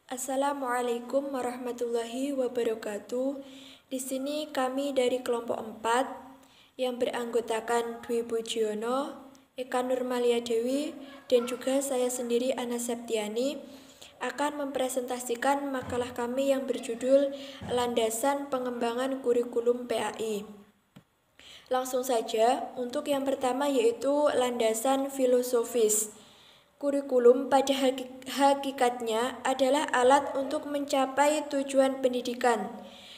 Assalamualaikum warahmatullahi wabarakatuh. Di sini kami dari kelompok 4 yang beranggotakan Dwi Pujiono, Eka Nurmalia Dewi, dan juga saya sendiri Ana Septiani akan mempresentasikan makalah kami yang berjudul Landasan Pengembangan Kurikulum PAI. Langsung saja, untuk yang pertama yaitu landasan filosofis. Kurikulum pada hakikatnya adalah alat untuk mencapai tujuan pendidikan.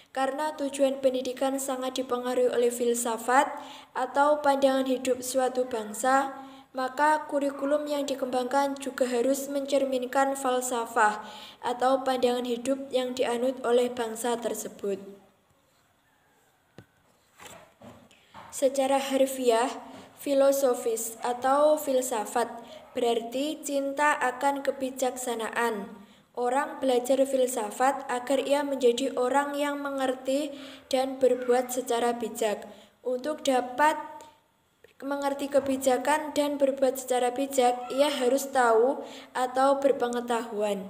Karena tujuan pendidikan sangat dipengaruhi oleh filsafat atau pandangan hidup suatu bangsa, maka kurikulum yang dikembangkan juga harus mencerminkan falsafah atau pandangan hidup yang dianut oleh bangsa tersebut. Secara harfiah, filosofis atau filsafat berarti cinta akan kebijaksanaan. Orang belajar filsafat agar ia menjadi orang yang mengerti dan berbuat secara bijak. Untuk dapat mengerti kebijakan dan berbuat secara bijak, ia harus tahu atau berpengetahuan.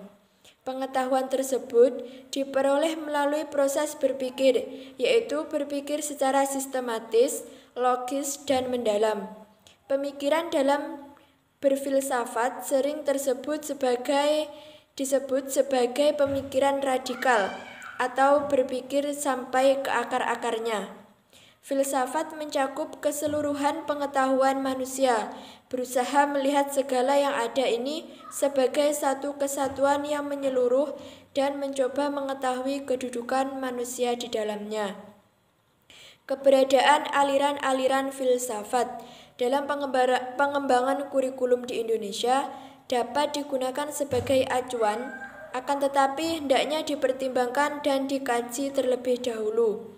Pengetahuan tersebut diperoleh melalui proses berpikir, yaitu berpikir secara sistematis, logis, dan mendalam. Pemikiran dalam berfilsafat sering disebut sebagai pemikiran radikal atau berpikir sampai ke akar-akarnya. Filsafat mencakup keseluruhan pengetahuan manusia, berusaha melihat segala yang ada ini sebagai satu kesatuan yang menyeluruh dan mencoba mengetahui kedudukan manusia di dalamnya. Keberadaan aliran-aliran filsafat dalam pengembangan kurikulum di Indonesia dapat digunakan sebagai acuan, akan tetapi hendaknya dipertimbangkan dan dikaji terlebih dahulu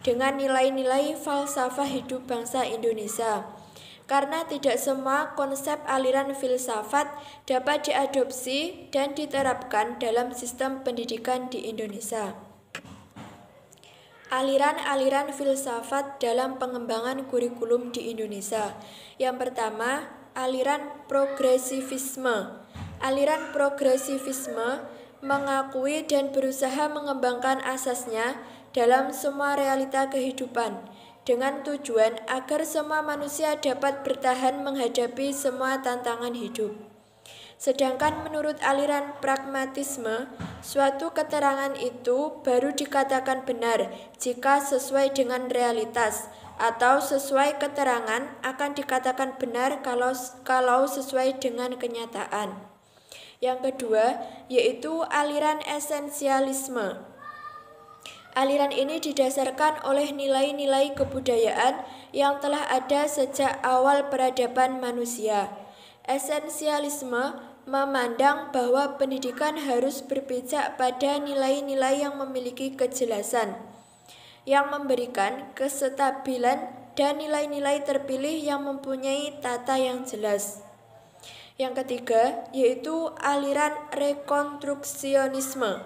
dengan nilai-nilai falsafah hidup bangsa Indonesia. Karena tidak semua konsep aliran filsafat dapat diadopsi dan diterapkan dalam sistem pendidikan di Indonesia. Aliran-aliran filsafat dalam pengembangan kurikulum di Indonesia. Yang pertama, aliran progresivisme. Aliran progresivisme mengakui dan berusaha mengembangkan asasnya dalam semua realita kehidupan, dengan tujuan agar semua manusia dapat bertahan menghadapi semua tantangan hidup. Sedangkan menurut aliran pragmatisme, suatu keterangan itu baru dikatakan benar jika sesuai dengan realitas, atau sesuai keterangan akan dikatakan benar kalau sesuai dengan kenyataan. Yang kedua, yaitu aliran esensialisme. Aliran ini didasarkan oleh nilai-nilai kebudayaan yang telah ada sejak awal peradaban manusia. Esensialisme memandang bahwa pendidikan harus berpijak pada nilai-nilai yang memiliki kejelasan, yang memberikan kestabilan dan nilai-nilai terpilih yang mempunyai tata yang jelas. Yang ketiga, yaitu aliran rekonstruksionisme.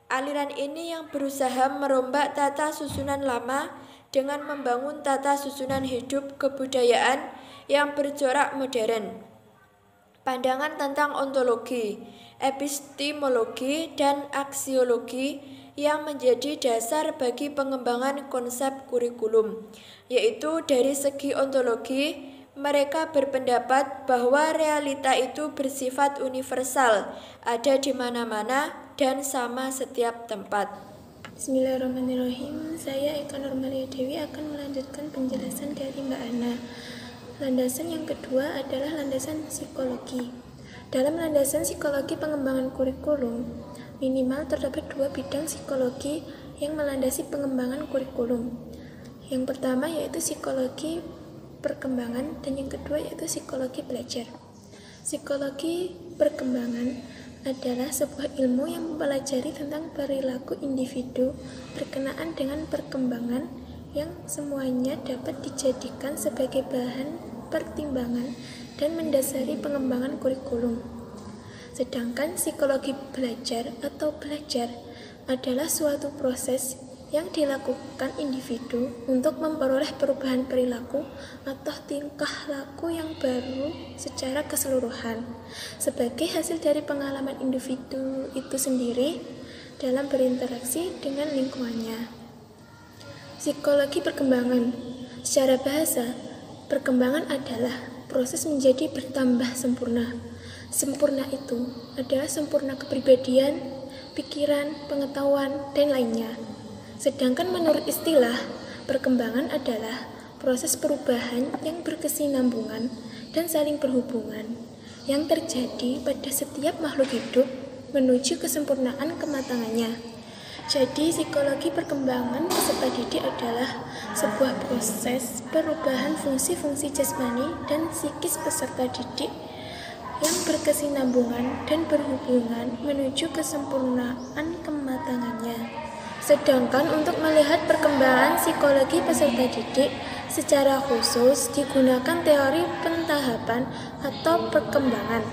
Aliran ini yang berusaha merombak tata susunan lama dengan membangun tata susunan hidup kebudayaan yang bercorak modern. Pandangan tentang ontologi, epistemologi, dan aksiologi yang menjadi dasar bagi pengembangan konsep kurikulum, yaitu dari segi ontologi, mereka berpendapat bahwa realita itu bersifat universal, ada di mana-mana dan sama setiap tempat. Bismillahirrahmanirrahim. Saya Eka Nurmalia Dewi akan melanjutkan penjelasan dari Mbak Ana. Landasan yang kedua adalah landasan psikologi. Dalam landasan psikologi pengembangan kurikulum, minimal terdapat dua bidang psikologi yang melandasi pengembangan kurikulum. Yang pertama yaitu psikologi perkembangan dan yang kedua yaitu psikologi belajar. Psikologi perkembangan adalah sebuah ilmu yang mempelajari tentang perilaku individu berkenaan dengan perkembangan yang semuanya dapat dijadikan sebagai bahan pertimbangan dan mendasari pengembangan kurikulum. Sedangkan psikologi belajar atau belajar adalah suatu proses yang dilakukan individu untuk memperoleh perubahan perilaku atau tingkah laku yang baru secara keseluruhan sebagai hasil dari pengalaman individu itu sendiri dalam berinteraksi dengan lingkungannya. Psikologi perkembangan. Secara bahasa, perkembangan adalah proses menjadi bertambah sempurna. Sempurna itu adalah sempurna kepribadian, pikiran, pengetahuan, dan lainnya. Sedangkan menurut istilah, perkembangan adalah proses perubahan yang berkesinambungan dan saling berhubungan yang terjadi pada setiap makhluk hidup menuju kesempurnaan kematangannya. Jadi, psikologi perkembangan peserta didik adalah sebuah proses perubahan fungsi-fungsi jasmani dan psikis peserta didik yang berkesinambungan dan berhubungan menuju kesempurnaan kematangannya. Sedangkan untuk melihat perkembangan psikologi peserta didik secara khusus digunakan teori pentahapan atau perkembangan.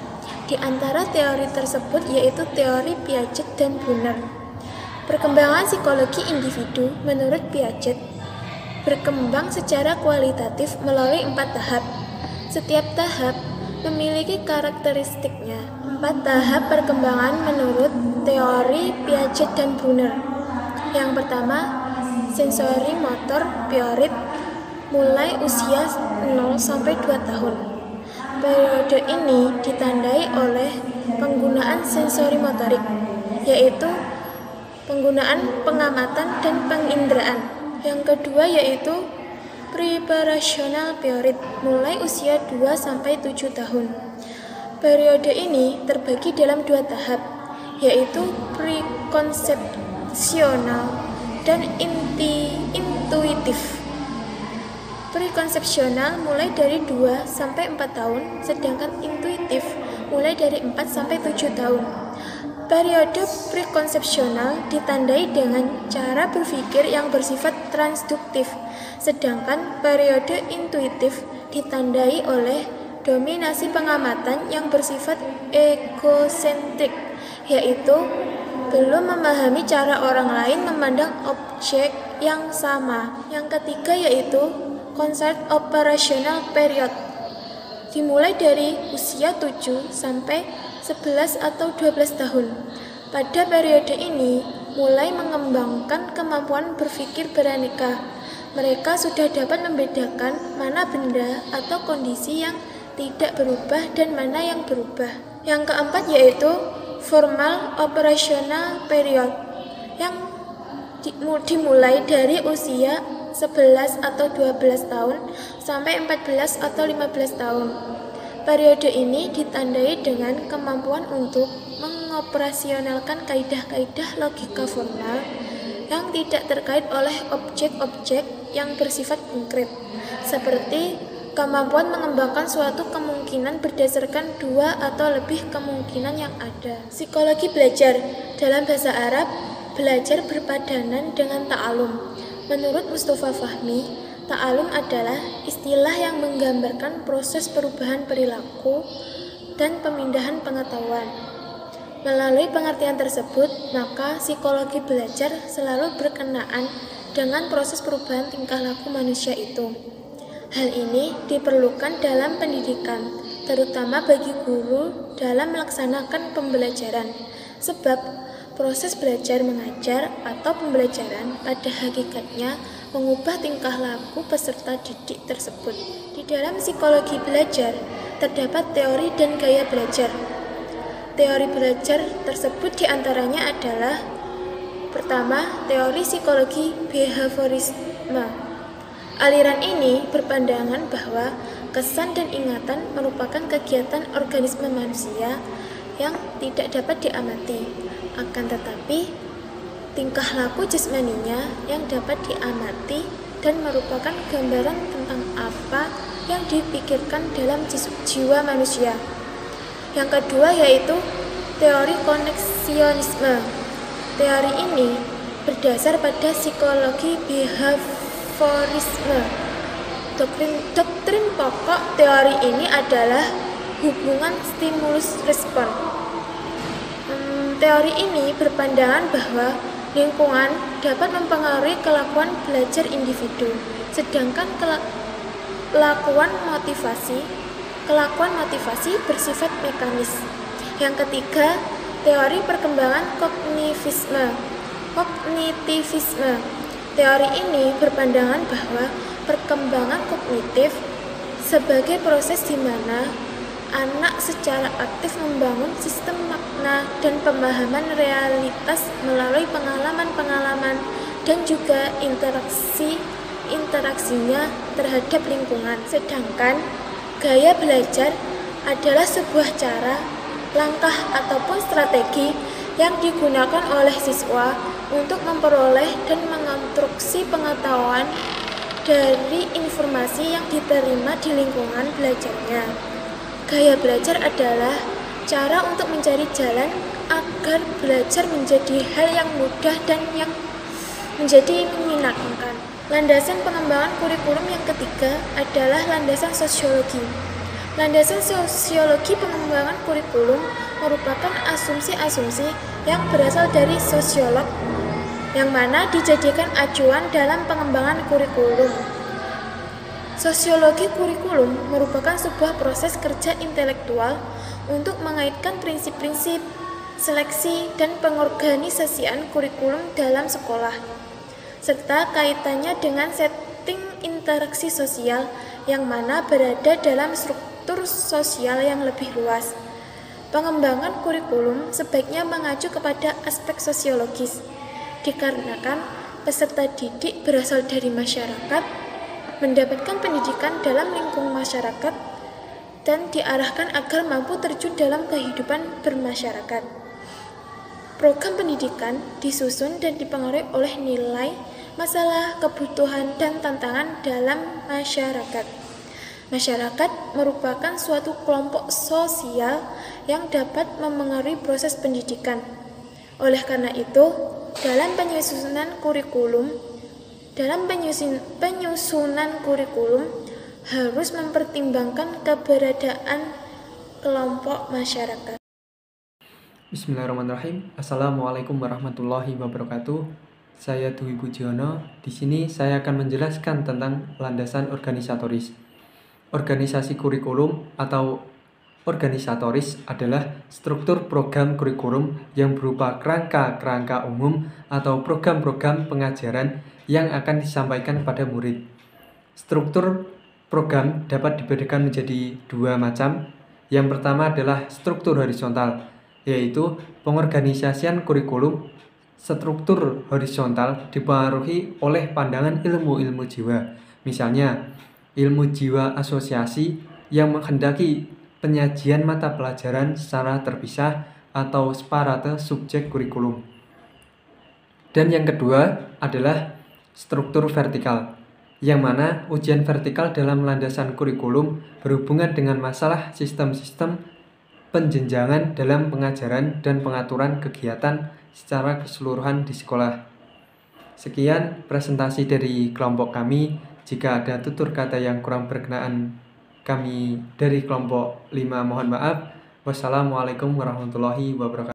Di antara teori tersebut yaitu teori Piaget dan Brunner. Perkembangan psikologi individu menurut Piaget berkembang secara kualitatif melalui 4 tahap. Setiap tahap memiliki karakteristiknya. 4 tahap perkembangan menurut teori Piaget dan Brunner. Yang pertama, sensori motor piorit mulai usia 0 sampai 2 tahun. Periode ini ditandai oleh penggunaan sensori motorik, yaitu penggunaan pengamatan dan penginderaan. Yang kedua yaitu preparational piorit mulai usia 2 sampai 7 tahun. Periode ini terbagi dalam 2 tahap, yaitu prekonsepsional dan intuitif. Prekonsepsional mulai dari 2 sampai 4 tahun, sedangkan intuitif mulai dari 4 sampai 7 tahun. Periode prekonsepsional ditandai dengan cara berpikir yang bersifat transduktif, sedangkan periode intuitif ditandai oleh dominasi pengamatan yang bersifat egosentrik, yaitu belum memahami cara orang lain memandang objek yang sama. Yang ketiga yaitu concept operational period, dimulai dari usia 7 sampai 11 atau 12 tahun. Pada periode ini mulai mengembangkan kemampuan berpikir beraneka. Mereka sudah dapat membedakan mana benda atau kondisi yang tidak berubah dan mana yang berubah. Yang keempat yaitu formal operational period yang dimulai dari usia 11 atau 12 tahun sampai 14 atau 15 tahun. Periode ini ditandai dengan kemampuan untuk mengoperasionalkan kaidah-kaidah logika formal yang tidak terkait oleh objek-objek yang bersifat konkret, seperti kemampuan mengembangkan suatu kemungkinan berdasarkan 2 atau lebih kemungkinan yang ada. Psikologi belajar. Dalam bahasa Arab, belajar berpadanan dengan ta'alum. Menurut Mustafa Fahmi, ta'alum adalah istilah yang menggambarkan proses perubahan perilaku dan pemindahan pengetahuan. Melalui pengertian tersebut, maka psikologi belajar selalu berkenaan dengan proses perubahan tingkah laku manusia itu. Hal ini diperlukan dalam pendidikan, terutama bagi guru dalam melaksanakan pembelajaran, sebab proses belajar mengajar atau pembelajaran pada hakikatnya mengubah tingkah laku peserta didik tersebut. Di dalam psikologi belajar, terdapat teori dan gaya belajar. Teori belajar tersebut diantaranya adalah: pertama, teori psikologi behaviorisme. Aliran ini berpandangan bahwa kesan dan ingatan merupakan kegiatan organisme manusia yang tidak dapat diamati. Akan tetapi, tingkah laku jasmaninya yang dapat diamati dan merupakan gambaran tentang apa yang dipikirkan dalam jiwa manusia. Yang kedua yaitu teori koneksionisme. Teori ini berdasar pada psikologi behaviorisme. Doktrin pokok teori ini adalah hubungan stimulus respon. Teori ini berpandangan bahwa Lingkungan dapat mempengaruhi kelakuan belajar individu, sedangkan kelakuan motivasi bersifat mekanis. Yang ketiga, teori perkembangan kognitivisme. Teori ini berpandangan bahwa perkembangan kognitif sebagai proses di mana anak secara aktif membangun sistem makna dan pemahaman realitas melalui pengalaman-pengalaman dan juga interaksinya terhadap lingkungan. Sedangkan gaya belajar adalah sebuah cara, langkah ataupun strategi yang digunakan oleh siswa untuk memperoleh dan mengonstruksi pengetahuan dari informasi yang diterima di lingkungan belajarnya. Gaya belajar adalah cara untuk mencari jalan agar belajar menjadi hal yang mudah dan yang menjadi menyenangkan. Landasan pengembangan kurikulum yang ketiga adalah landasan sosiologi. Landasan sosiologi pengembangan kurikulum merupakan asumsi-asumsi yang berasal dari sosiolog, yang mana dijadikan acuan dalam pengembangan kurikulum. Sosiologi kurikulum merupakan sebuah proses kerja intelektual untuk mengaitkan prinsip-prinsip, seleksi, dan pengorganisasian kurikulum dalam sekolah, serta kaitannya dengan setting interaksi sosial yang mana berada dalam struktur sosial yang lebih luas. Pengembangan kurikulum sebaiknya mengacu kepada aspek sosiologis, dikarenakan peserta didik berasal dari masyarakat, mendapatkan pendidikan dalam lingkungan masyarakat, dan diarahkan agar mampu terjun dalam kehidupan bermasyarakat. Program pendidikan disusun dan dipengaruhi oleh nilai, masalah, kebutuhan, dan tantangan dalam masyarakat. Masyarakat merupakan suatu kelompok sosial yang dapat memengaruhi proses pendidikan. Oleh karena itu, dalam penyusunan kurikulum harus mempertimbangkan keberadaan kelompok masyarakat. Bismillahirrahmanirrahim. Assalamualaikum warahmatullahi wabarakatuh. Saya Dwi Pujiono. Di sini saya akan menjelaskan tentang landasan organisatoris. Organisasi kurikulum atau organisatoris adalah struktur program kurikulum yang berupa kerangka umum atau program-program pengajaran yang akan disampaikan pada murid. Struktur program dapat dibedakan menjadi dua macam. Yang pertama adalah struktur horizontal, yaitu pengorganisasian kurikulum. Struktur horizontal dipengaruhi oleh pandangan ilmu-ilmu jiwa, misalnya ilmu jiwa asosiasi yang menghendaki penyajian mata pelajaran secara terpisah atau separate subjek kurikulum. Dan yang kedua adalah struktur vertikal, yang mana ujian vertikal dalam landasan kurikulum berhubungan dengan masalah sistem-sistem penjenjangan dalam pengajaran dan pengaturan kegiatan secara keseluruhan di sekolah. Sekian presentasi dari kelompok kami. Jika ada tutur kata yang kurang berkenaan kami dari kelompok 5 mohon maaf. Wassalamualaikum warahmatullahi wabarakatuh.